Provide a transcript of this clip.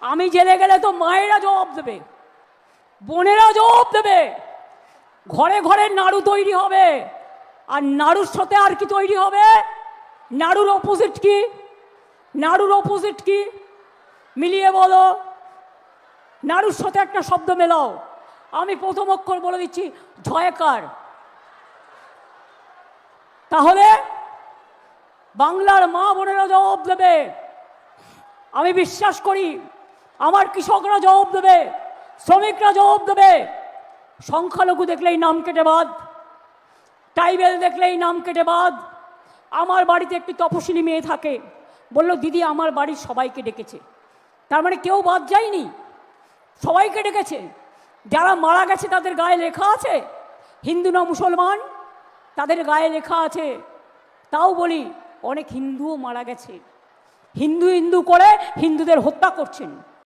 আমি জেলে গেলে তো মায়েরা জবাব দেবে, বোনেরা জবাব দেবে, ঘরে ঘরে নাড়ু তৈরি হবে। আর নাড়ুর সাথে আর কি তৈরি হবে? নাড়ুর অপোজিট কি? নাড়ুর অপোজিট কি? মিলিয়ে বলো। নাড়ুর সাথে একটা শব্দ মেলাও। আমি প্রথম অক্ষর বলে দিচ্ছি, ঝয়কার। তাহলে বাংলার মা বোনেরা জবাব দেবে। আমি বিশ্বাস করি আমার কৃষকরা জবাব দেবে, শ্রমিকরা জবাব দেবে। সংখ্যালঘু দেখলেই নাম কেটে বাদ, ট্রাইবেল দেখলেই নাম কেটে বাদ। আমার বাড়িতে একটি তপশিলি মেয়ে থাকে, বলল দিদি আমার বাড়ির সবাইকে ডেকেছে। তার মানে কেউ বাদ যায়নি, সবাইকে ডেকেছে। যারা মারা গেছে তাদের গায়ে লেখা আছে, হিন্দু না মুসলমান তাদের গায়ে লেখা আছে। তাও বলি অনেক হিন্দুও মারা গেছে, হিন্দু হিন্দু করে হিন্দুদের হত্যা করছেন।